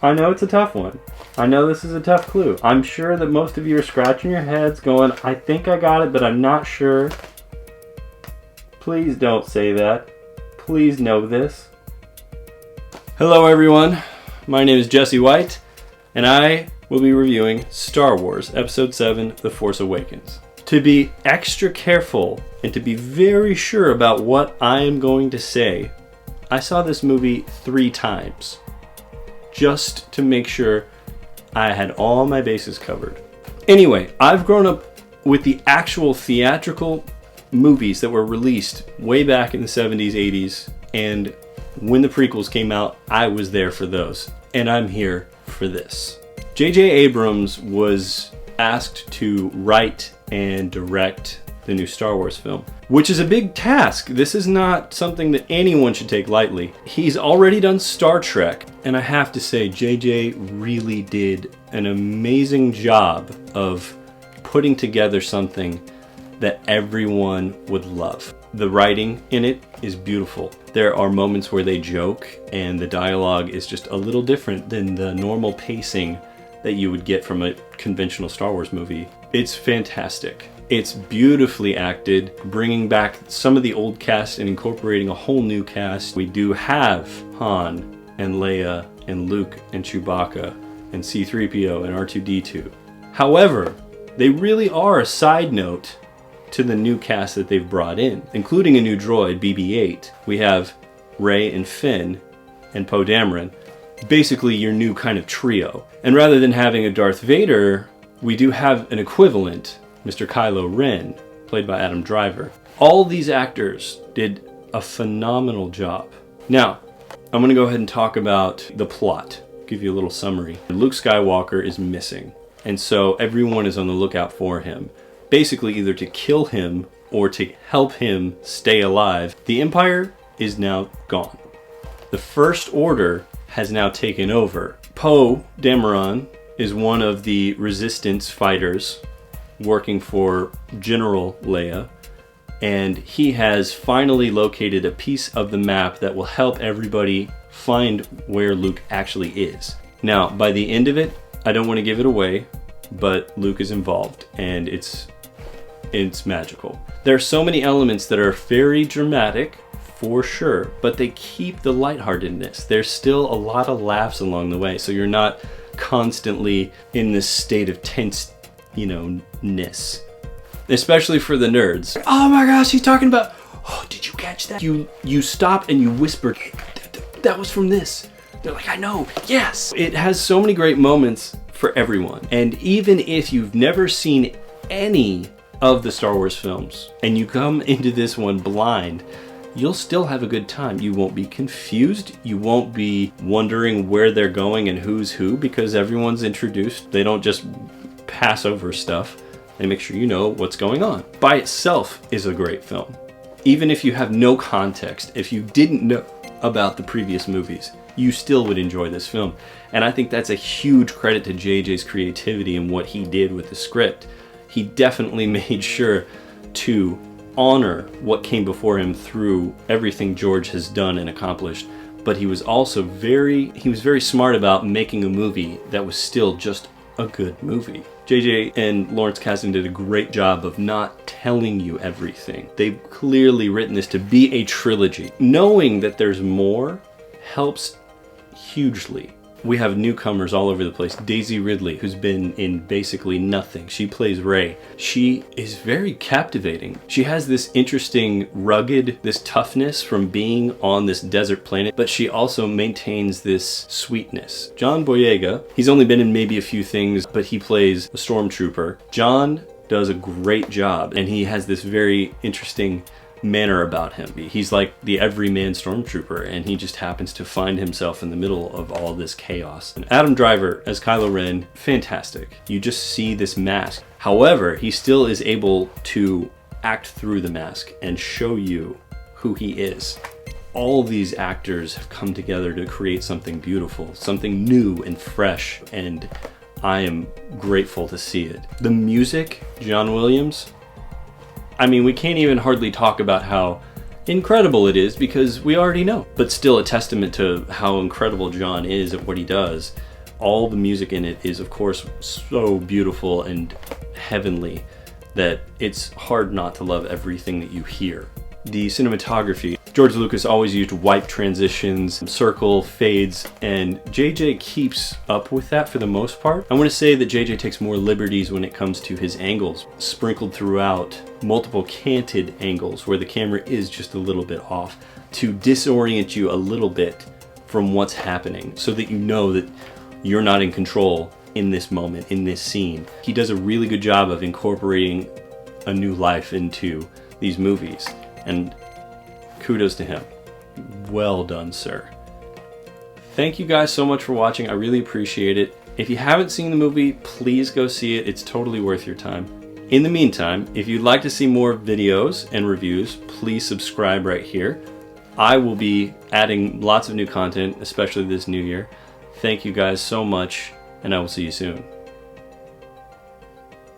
I know it's a tough one. I know this is a tough clue. I'm sure that most of you are scratching your heads going, I think I got it, but I'm not sure. Please don't say that. Please know this. Hello everyone, my name is Jesse White, and I will be reviewing Star Wars Episode 7, The Force Awakens. To be extra careful and to be very sure about what I am going to say, I saw this movie 3 times, just to make sure I had all my bases covered. Anyway, I've grown up with the actual theatrical movies that were released way back in the 70s, 80s, and when the prequels came out, I was there for those, and I'm here for this. J.J. Abrams was asked to write and direct the new Star Wars film, which is a big task. This is not something that anyone should take lightly. He's already done Star Trek, and I have to say, J.J. really did an amazing job of putting together something that everyone would love. The writing in it is beautiful. There are moments where they joke, and the dialogue is just a little different than the normal pacing that you would get from a conventional Star Wars movie. It's fantastic. It's beautifully acted, bringing back some of the old cast and incorporating a whole new cast. We do have Han and Leia and Luke and Chewbacca and C-3PO and R2-D2. However, they really are a side note to the new cast that they've brought in, including a new droid, BB-8. We have Rey and Finn and Poe Dameron, basically your new kind of trio. And rather than having a Darth Vader, we do have an equivalent, Mr. Kylo Ren, played by Adam Driver. All these actors did a phenomenal job. Now, I'm gonna go ahead and talk about the plot, give you a little summary. Luke Skywalker is missing, and so everyone is on the lookout for him. Basically either to kill him or to help him stay alive. The Empire is now gone. The First Order has now taken over. Poe Dameron is one of the resistance fighters working for General Leia, and he has finally located a piece of the map that will help everybody find where Luke actually is. Now, by the end of it, I don't want to give it away, but Luke is involved, and it's magical. There are so many elements that are very dramatic, for sure, but they keep the lightheartedness. There's still a lot of laughs along the way, so you're not constantly in this state of tense, ness. Especially for the nerds. Oh my gosh, he's talking about, oh, did you catch that? You stop and you whisper, that was from this. They're like, I know, yes! It has so many great moments for everyone. And even if you've never seen any of the Star Wars films and you come into this one blind, you'll still have a good time. You won't be confused. You won't be wondering where they're going and who's who, because everyone's introduced. They don't just pass over stuff. They make sure you know what's going on. By itself is a great film. Even if you have no context, if you didn't know about the previous movies, you still would enjoy this film. And I think that's a huge credit to JJ's creativity and what he did with the script. He definitely made sure to honor what came before him through everything George has done and accomplished, but he was also very smart about making a movie that was still just a good movie. JJ and Lawrence Kasdan did a great job of not telling you everything. They've clearly written this to be a trilogy. Knowing that there's more helps hugely. We have newcomers all over the place. Daisy Ridley, who's been in basically nothing. She plays Rey. She is very captivating. She has this interesting rugged, this toughness from being on this desert planet, but she also maintains this sweetness. John Boyega, he's only been in maybe a few things, but he plays a stormtrooper. John does a great job, and he has this very interesting manner about him. He's like the everyman stormtrooper, and he just happens to find himself in the middle of all this chaos. And Adam Driver as Kylo Ren, fantastic. You just see this mask. However, he still is able to act through the mask and show you who he is. All these actors have come together to create something beautiful, something new and fresh, and I am grateful to see it. The music, John Williams, I mean, we can't even hardly talk about how incredible it is because we already know, but still a testament to how incredible John is at what he does. all the music in it is, of course, so beautiful and heavenly that it's hard not to love everything that you hear. The cinematography, George Lucas always used wipe transitions, circle, fades, and JJ keeps up with that for the most part. I want to say that JJ takes more liberties when it comes to his angles, sprinkled throughout multiple canted angles where the camera is just a little bit off to disorient you a little bit from what's happening so that you know that you're not in control in this moment, in this scene. He does a really good job of incorporating a new life into these movies. And kudos to him. Well done, sir. Thank you guys so much for watching. I really appreciate it. If you haven't seen the movie, please go see it. It's totally worth your time. In the meantime, if you'd like to see more videos and reviews, please subscribe right here. I will be adding lots of new content, especially this new year. Thank you guys so much, and I will see you soon.